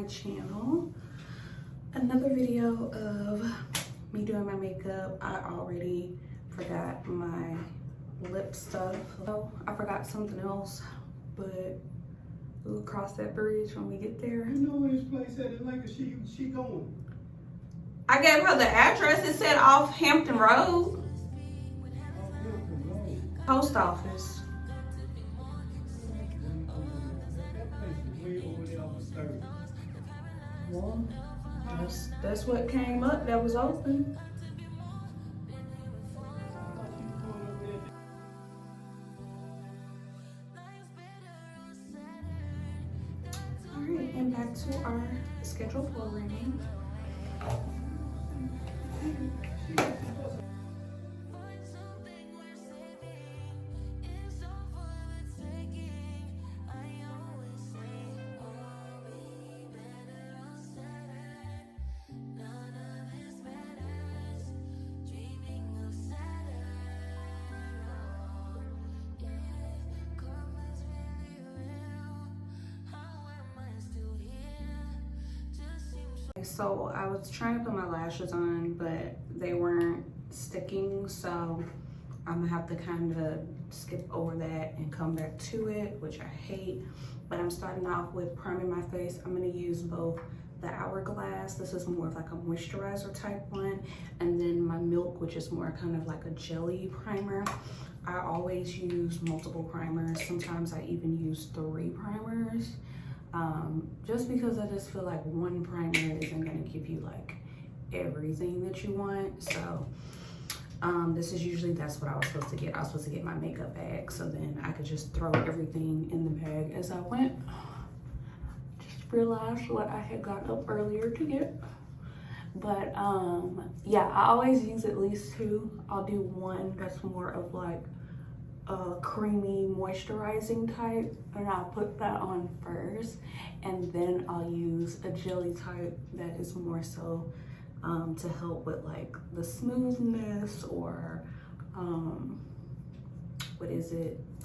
my channel. Another video of me doing my makeup. I already forgot my lip stuff. Oh, I forgot something else, but we'll cross that bridge when we get there. You know where this place at? Like she going. I gave her the address. It said off Hampton Road. Post office. Well, that's what came up that was open. Alright, and back to our scheduled programming. So I was trying to put my lashes on, but they weren't sticking, so I'm gonna have to kind of skip over that and come back to it, which I hate. But I'm starting off with priming my face. I'm gonna use both the Hourglass, this is more of like a moisturizer type one, and then my Milk, which is more kind of like a jelly primer. I always use multiple primers. Sometimes I even use 3 primers. Just because I just feel like one primer isn't gonna give you like everything that you want. So this is usually, that's what I was supposed to get. I was supposed to get my makeup bag, so then I could just throw everything in the bag as I went. Just realized what I had got up earlier to get. But yeah, I always use at least 2. I'll do one that's more of like a creamy moisturizing type, and I'll put that on first, and then I'll use a jelly type that is more so to help with like the smoothness, or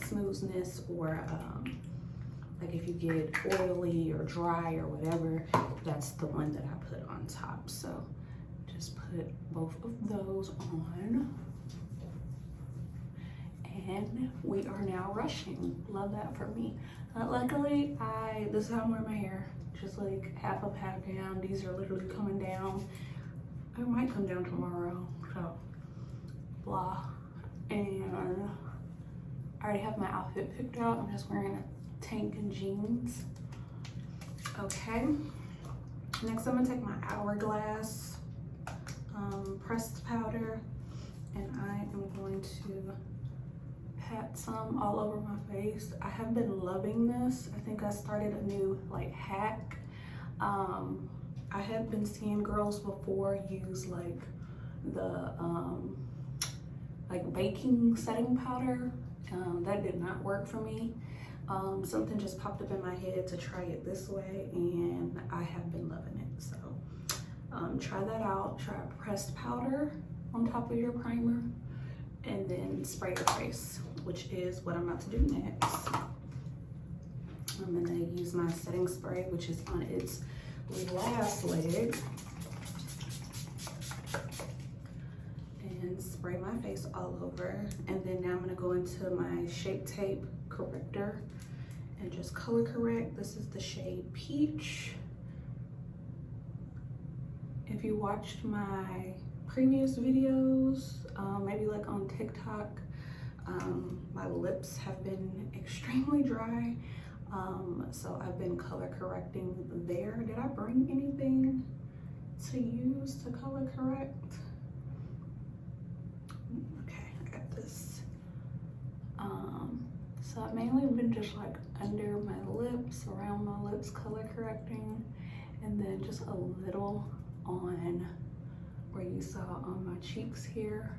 smoothness, or like if you get oily or dry or whatever, that's the one that I put on top. So just put both of those on. And we are now rushing. Love that for me. Luckily, this is how I'm wearing my hair. Just like half up, half down. These are literally coming down. It might come down tomorrow, so blah. And I already have my outfit picked out. I'm just wearing a tank and jeans. Okay. Next, I'm gonna take my Hourglass pressed powder, and I am going to pat some all over my face. I have been loving this. I think I started a new like hack. I have been seeing girls before use like the like baking setting powder. That did not work for me. Something just popped up in my head to try it this way, and I have been loving it. So try that out. Try a pressed powder on top of your primer, and then spray your face, which is what I'm about to do next. I'm gonna use my setting spray, which is on its last leg, and spray my face all over. And then now I'm gonna go into my Shape Tape corrector and just color correct. This is the shade Peach. If you watched my previous videos, maybe like on TikTok, my lips have been extremely dry, so I've been color correcting there. Did I bring anything to use to color correct? Okay, I got this. So I've mainly been just like under my lips, around my lips, color correcting, and then just a little on where you saw on my cheeks here.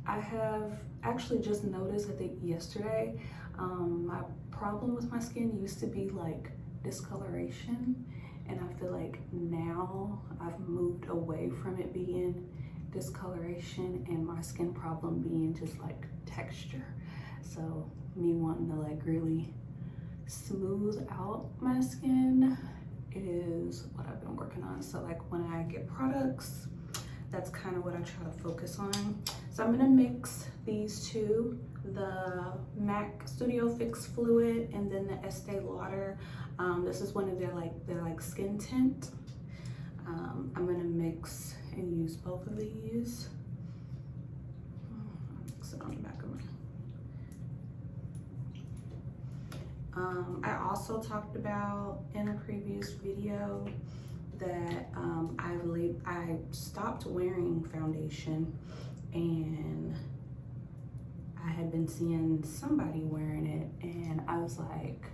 I have actually just noticed, I think yesterday, my problem with my skin used to be like discoloration, and I feel like now I've moved away from it being discoloration and my skin problem being just like texture. So me wanting to like really smooth out my skin is what I've been working on. So like when I get products, that's kind of what I try to focus on. So I'm gonna mix these two, the MAC Studio Fix Fluid and then the Estee Lauder. This is one of their like skin tint. I'm gonna mix and use both of these. I'll mix it on the back of my. I also talked about in a previous video that I stopped wearing foundation, and I had been seeing somebody wearing it, and I was like,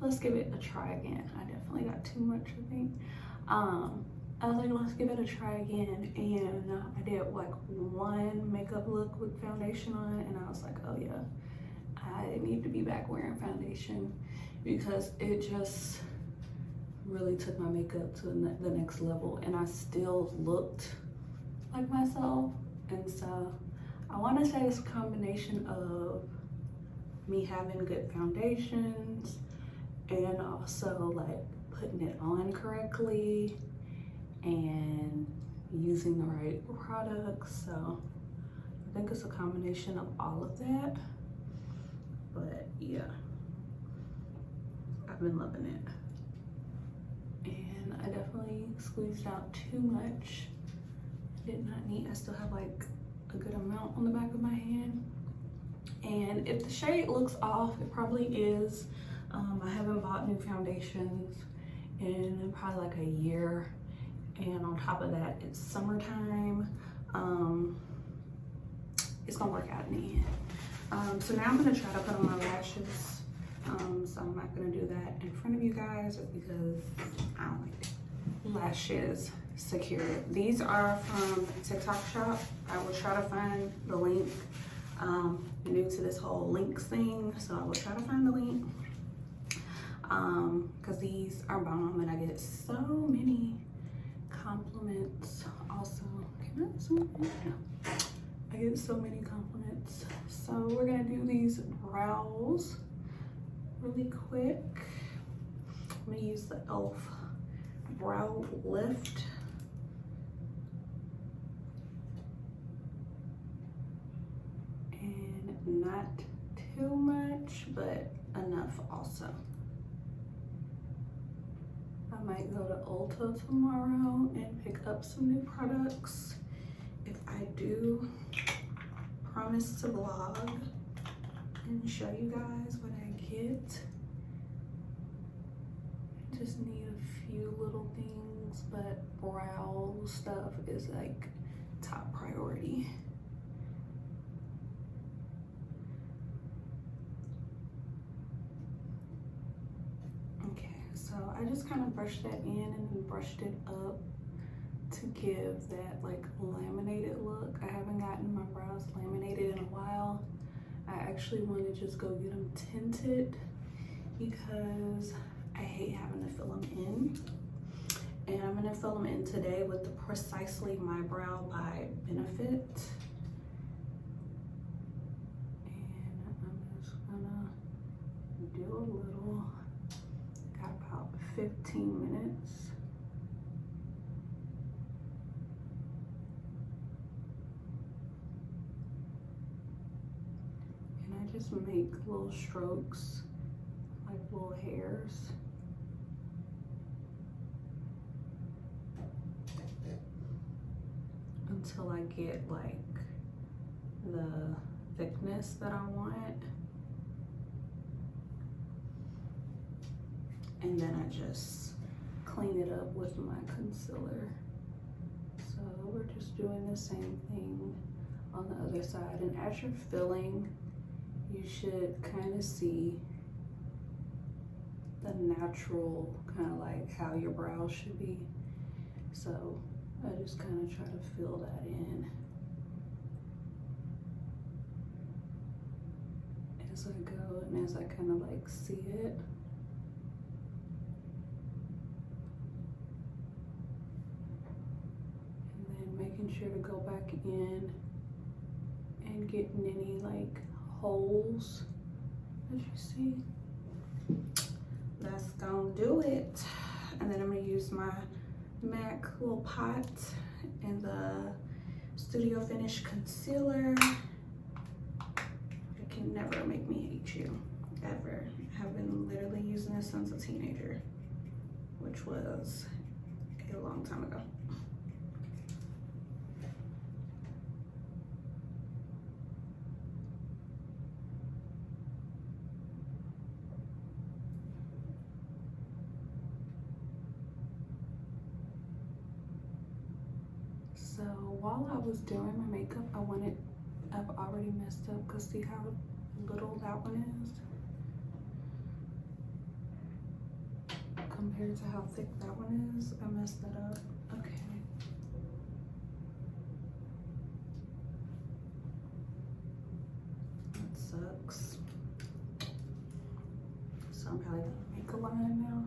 let's give it a try again. I definitely got too much, I think. I was like, let's give it a try again, and I did like one makeup look with foundation on, and I was like, oh yeah, I need to be back wearing foundation, because it just really took my makeup to the next level, and I still looked like myself. And so I want to say it's a combination of me having good foundations and also like putting it on correctly and using the right products. So I think it's a combination of all of that. But yeah, I've been loving it. And I definitely squeezed out too much. Did not need, I still have like a good amount on the back of my hand. And if the shade looks off, it probably is. I haven't bought new foundations in probably like a year. And on top of that, it's summertime. It's gonna work out in the end. So now I'm gonna try to put on my lashes. So I'm not gonna do that in front of you guys because I don't like it. Lashes secure. These are from TikTok shop. I will try to find the link. New to this whole links thing, so I will try to find the link. Because these are bomb, and I get so many compliments. Also, can I zoom in? No. I get so many compliments. So we're gonna do these brows really quick. I'm gonna use the e.l.f. brow lift. And not too much, but enough also. I might go to Ulta tomorrow and pick up some new products. If I do, promise to vlog and show you guys what I get. I just need a few little things, but brow stuff is like top priority. So I just kind of brushed that in and then brushed it up to give that like laminated look. I haven't gotten my brows laminated in a while. I actually want to just go get them tinted because I hate having to fill them in. And I'm going to fill them in today with the Precisely My Brow by Benefit. And I'm just gonna do a little. 15 minutes. And I just make little strokes, like little hairs. Until I get like the thickness that I want. And then I just clean it up with my concealer. So we're just doing the same thing on the other side. And as you're filling, you should kind of see the natural kind of like how your brows should be. So I just kind of try to fill that in. As I go and as I kind of like see it. Making sure to go back in and getting any like holes As you see, that's gonna do it. And then I'm gonna use my MAC little pot in the Studio Finish concealer. It can never make me hate you, ever. I've been literally using this since a teenager, which was a long time ago. So while I was doing my makeup, I've already messed up because see how little that one is compared to how thick that one is. I messed that up. Okay. That sucks. So I'm probably gonna make a line now.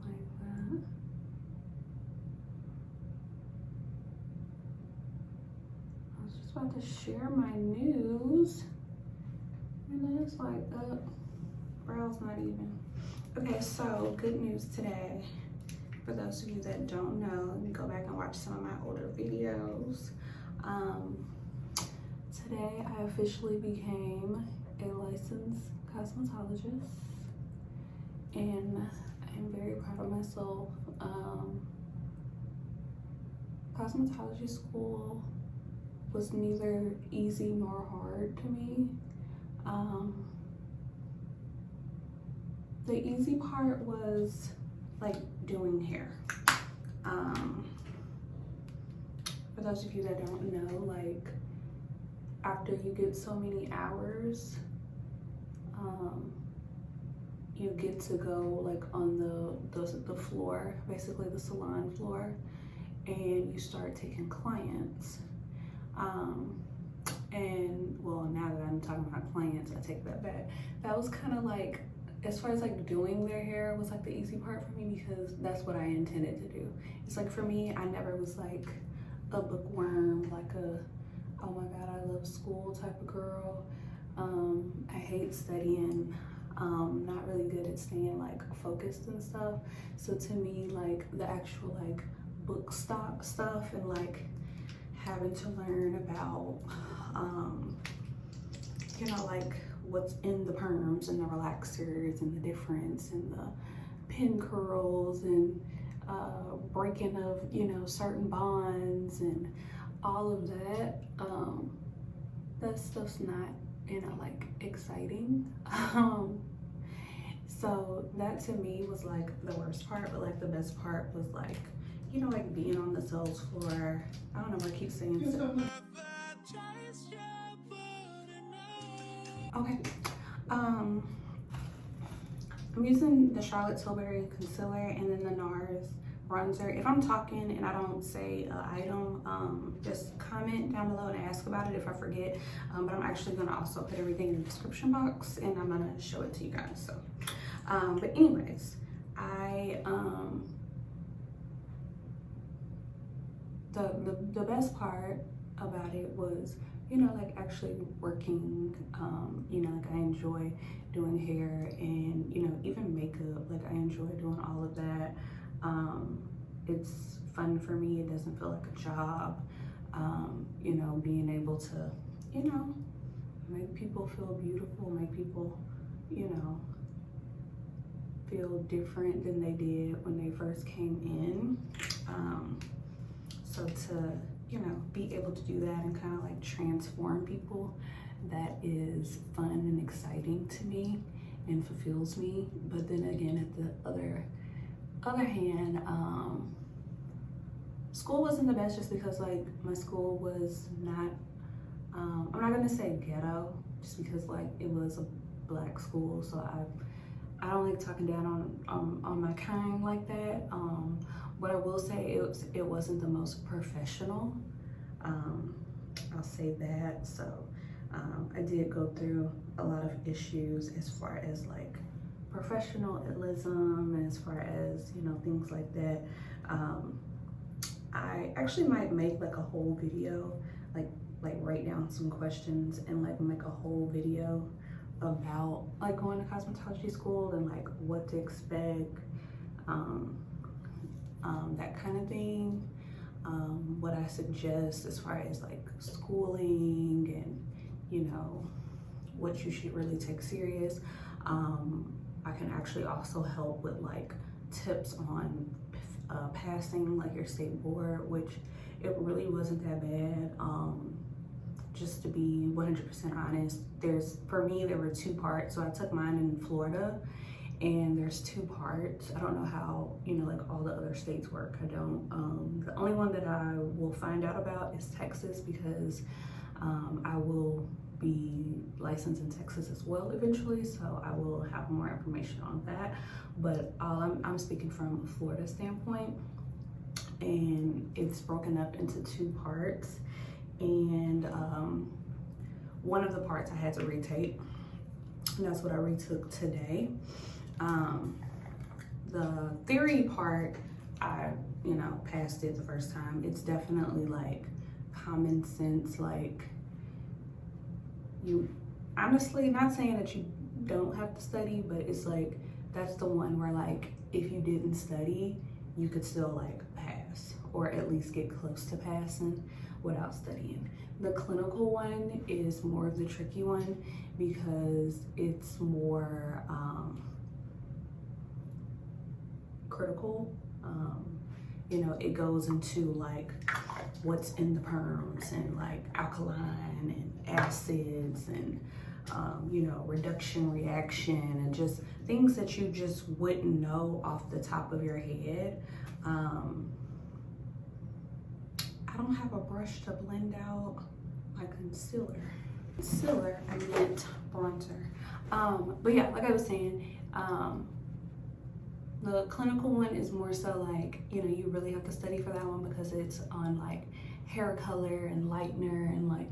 Like that. I was just about to share my news. And then it's like, brows not even. Okay, so good news today. For those of you that don't know, let me go back and watch some of my older videos. Today I officially became a licensed cosmetologist, and I'm very proud of myself. Cosmetology school was neither easy nor hard to me. The easy part was like doing hair. For those of you that don't know, like after you get so many hours, you get to go like on the floor, basically the salon floor, and you start taking clients. And well, now that I'm talking about clients, I take that back. That was kind of like, as far as like doing their hair was like the easy part for me because that's what I intended to do. It's like for me, I never was like a bookworm, like a, oh my God, I love school type of girl. I hate studying, not really good at staying like focused and stuff. So to me, like the actual like book stuff and like having to learn about, you know, like what's in the perms and the relaxers and the difference and the pin curls and breaking of, you know, certain bonds and all of that. That stuff's not, you know, like exciting. So that to me was like the worst part, but like the best part was like, you know, like being on the sales floor. I don't know why I keep saying so. Okay. I'm using the Charlotte Tilbury concealer and then the NARS bronzer. If I'm talking and I don't say an item, just comment down below and ask about it if I forget. But I'm actually gonna also put everything in the description box and I'm gonna show it to you guys. So, but anyways, the best part about it was, you know, like actually working, you know, like I enjoy doing hair and, you know, even makeup, like I enjoy doing all of that. It's fun for me. It doesn't feel like a job. You know, being able to, you know, make people feel beautiful, make people, you know, feel different than they did when they first came in. So to, you know, be able to do that and kind of like transform people, that is fun and exciting to me and fulfills me. But then again, at the other hand, school wasn't the best just because like my school was not, I'm not gonna say ghetto, just because like it was a Black school, so I don't like talking down on my kind like that. What I will say, it wasn't the most professional. I'll say that. So I did go through a lot of issues as far as like professionalism, as far as, you know, things like that. I actually might make like a whole video like like write down some questions and like make a whole video about like going to cosmetology school and like what to expect, that kind of thing. What I suggest as far as like schooling and, you know, what you should really take serious. I can actually also help with like tips on passing like your state board, which it really wasn't that bad. Just to be 100% honest, for me there were 2 parts. So I took mine in Florida, and there's 2 parts. I don't know how, you know, like all the other states work. I don't. The only one that I will find out about is Texas, because I will be licensed in Texas as well eventually, so I will have more information on that. But I'm speaking from a Florida standpoint, and it's broken up into 2 parts. And one of the parts I had to retake, and that's what I retook today. The theory part, I, you know, passed it the first time. It's definitely like common sense. Like, you honestly, not saying that you don't have to study, but it's like that's the one where like if you didn't study, you could still like pass, or at least get close to passing without studying. The clinical one is more of the tricky one, because it's more critical. You know, it goes into like what's in the perms, and like alkaline and acids, and you know, reduction reaction, and just things that you just wouldn't know off the top of your head. I don't have a brush to blend out my concealer. I meant bronzer. But yeah, like I was saying, the clinical one is more so like, you know, you really have to study for that one, because it's on like hair color and lightener, and like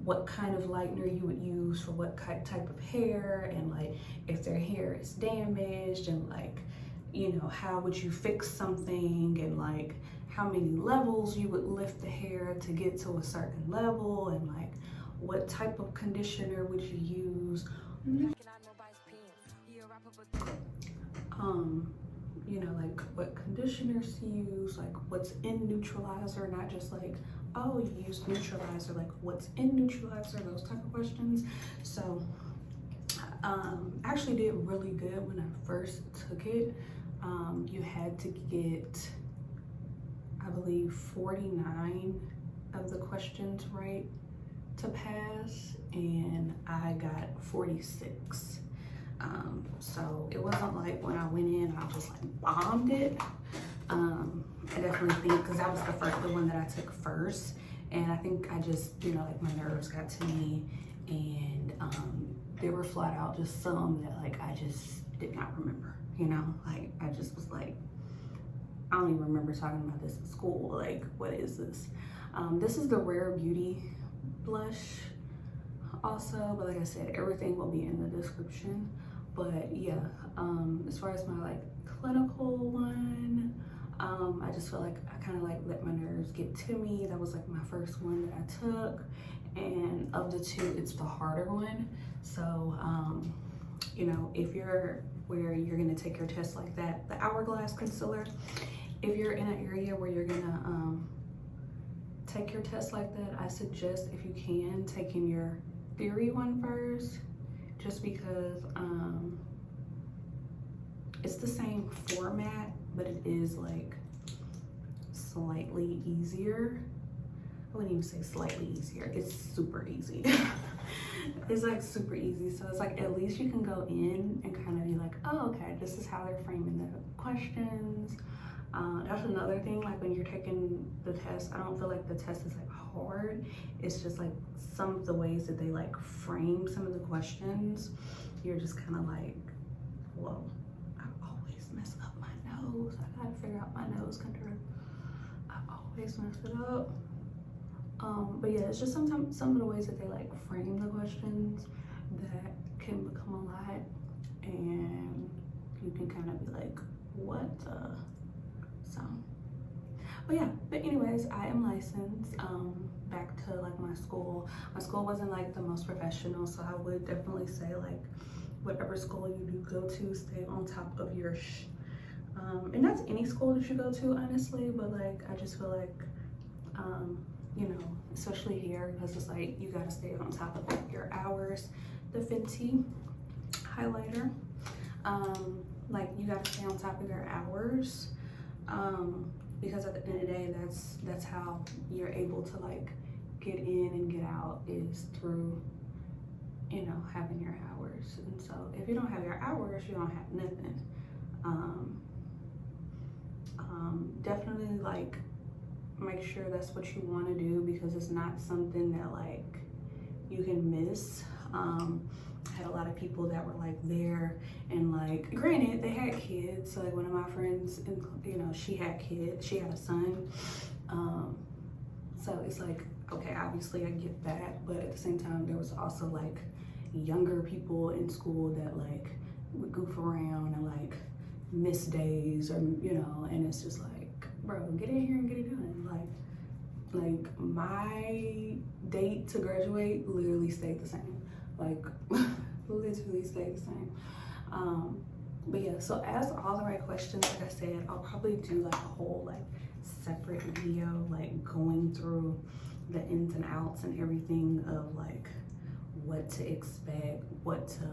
what kind of lightener you would use for what type of hair, and like if their hair is damaged, and like, you know, how would you fix something, and like how many levels you would lift the hair to get to a certain level, and like what type of conditioner would you use. You know, like what conditioners to use, like what's in neutralizer, not just like, oh, you use neutralizer, like what's in neutralizer, those type of questions. So actually did really good when I first took it. You had to get, I believe, 49 of the questions right to pass, and I got 46. So it wasn't like when I went in, I just like bombed it. I definitely think, because that was the one that I took first, and I think I just, you know, like my nerves got to me, and there were flat out just some that like I just did not remember, you know, like I just was like, I don't even remember talking about this in school. Like, what is this? This is the Rare Beauty blush also, but like I said, everything will be in the description. But yeah, as far as my like clinical one, I just feel like I kind of like let my nerves get to me. That was like my first one that I took, and of the 2, it's the harder one. So you know, if you're where you're gonna take your test like that, the Hourglass concealer, if you're in an area where you're gonna take your test like that, I suggest, if you can, taking your theory one first, just because it's the same format, but it is like slightly easier. I wouldn't even say slightly easier, it's super easy. It's like super easy. So it's like, at least you can go in and kind of be like, oh, okay, this is how they're framing the questions. That's another thing, like when you're taking the test, I don't feel like the test is like hard. It's just like some of the ways that they like frame some of the questions, you're just kind of like, whoa, I always mess up my nose. I gotta figure out my nose contour. I always mess it up. But yeah, it's just sometimes some of the ways that they like frame the questions that can become a lot, and you can kind of be like, what the? So, But yeah, but anyways, I am licensed. Back to like my school. My school wasn't like the most professional, so I would definitely say like whatever school you do go to, stay on top of your and that's any school that you go to, honestly, but like I just feel like you know, especially here, because it's like you gotta stay on top of like your hours. The Fenty highlighter, like you gotta stay on top of your hours, because at the end of the day, that's how you're able to like get in and get out, is through, you know, having your hours. And so if you don't have your hours, you don't have nothing. Definitely like make sure that's what you want to do, because it's not something that like you can miss. I had a lot of people that were like there, and like granted they had kids, so like one of my friends, you know, she had kids, she had a son, so it's like, okay, obviously I get that, but at the same time there was also like younger people in school that like would goof around and like miss days, or you know, and it's just like, bro, get in here and get it done. Like my date to graduate literally stayed the same, like literally stayed the same. But yeah, so ask all the right questions. Like I said, I'll probably do like a whole like separate video, like going through the ins and outs and everything of like what to expect, what to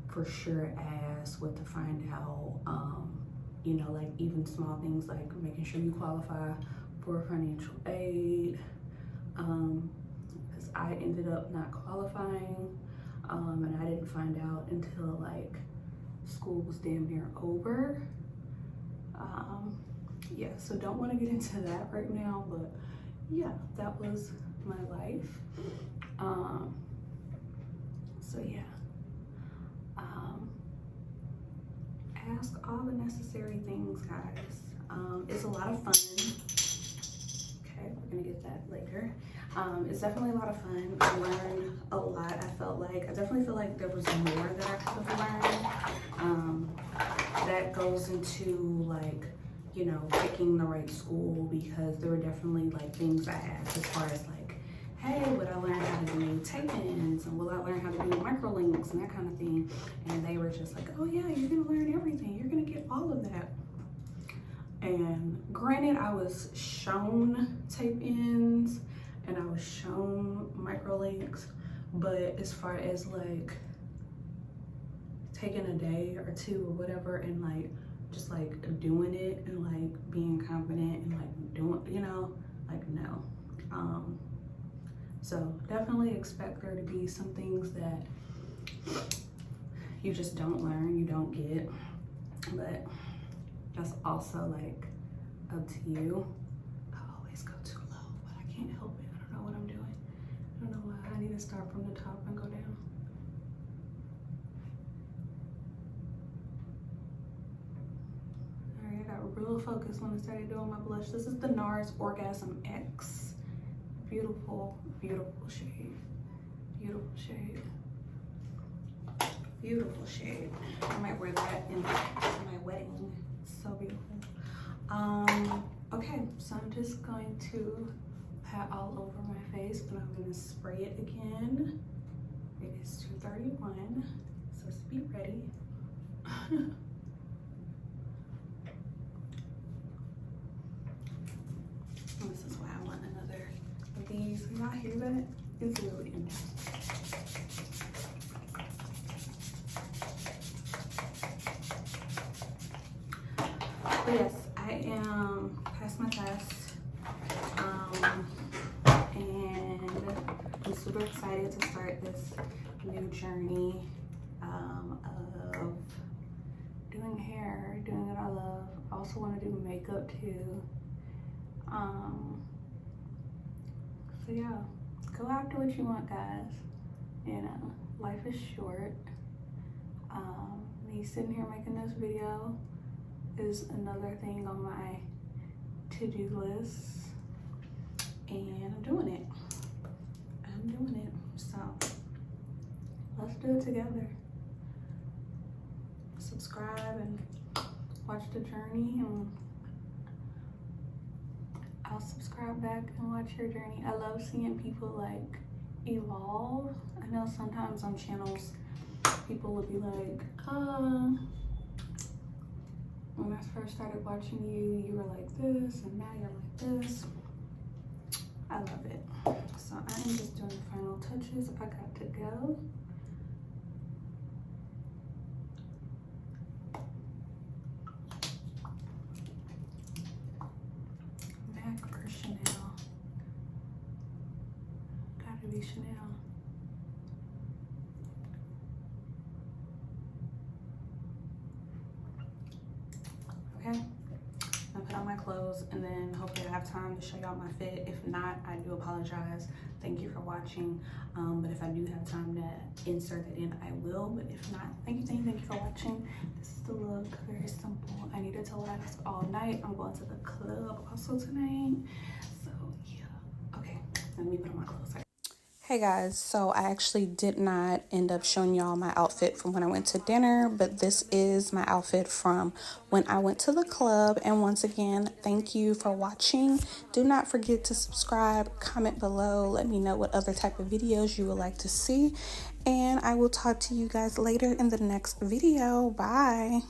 for sure ask, what to find out, you know, like even small things like making sure you qualify for financial aid, because I ended up not qualifying, and I didn't find out until like school was damn near over. Yeah, so don't want to get into that right now, but yeah, that was my life. So yeah, ask all the necessary things, guys. It's a lot of fun. Okay, we're gonna get that later. It's definitely a lot of fun. I learned a lot. I definitely feel like there was more that I could have learned. That goes into like, you know, picking the right school, because there were definitely like things I asked as far as like, hey, would I learn how to do tape-ins, and will I learn how to do microlinks and that kind of thing? And they were just like, oh yeah, you're gonna learn everything. You're gonna get all of that. And granted, I was shown tape-ins and I was shown microlinks, but as far as like taking a day or two or whatever and like just like doing it and like being confident and like doing, you know, like no. So definitely expect there to be some things that you just don't learn, you don't get, but that's also like up to you. I always go too low, but I can't help it. I don't know what I'm doing. I don't know why. I need to start from the top and go down. All right, I got real focused when I started doing my blush. This is the NARS Orgasm X. Beautiful, beautiful shade. Beautiful shade. Beautiful shade. I might wear that in my wedding. So beautiful. Okay, so I'm just going to pat all over my face, but I'm gonna spray it again. It is 2:31, so just be ready. This is why I want another of these. Y'all hear that? It's really interesting. But yes, I am past my test, and I'm super excited to start this new journey of doing hair, doing what I love. I also want to do makeup too. So yeah, go after what you want, guys. You know, life is short. Me sitting here making this video is another thing on my to-do list, and I'm doing it. So let's do it together. Subscribe and watch the journey, and I'll subscribe back and watch your journey. I love seeing people like evolve. I know sometimes on channels people will be like, when I first started watching you, you were like this, and now you're like this. I love it. So I am just doing the final touches. I got to go. MAC or Chanel? Gotta be Chanel. Okay, I'll put on my clothes and then hopefully I have time to show y'all my fit. If not, I do apologize. Thank you for watching. But if I do have time to insert it in, I will. But if not, thank you for watching. This is the look, very simple. I need it to last all night. I'm going to the club also tonight. So yeah, okay, let me put on my clothes. Hey guys, so I actually did not end up showing y'all my outfit from when I went to dinner, but this is my outfit from when I went to the club. And once again, thank you for watching. Do not forget to subscribe, comment below, let me know what other type of videos you would like to see, and I will talk to you guys later in the next video. Bye.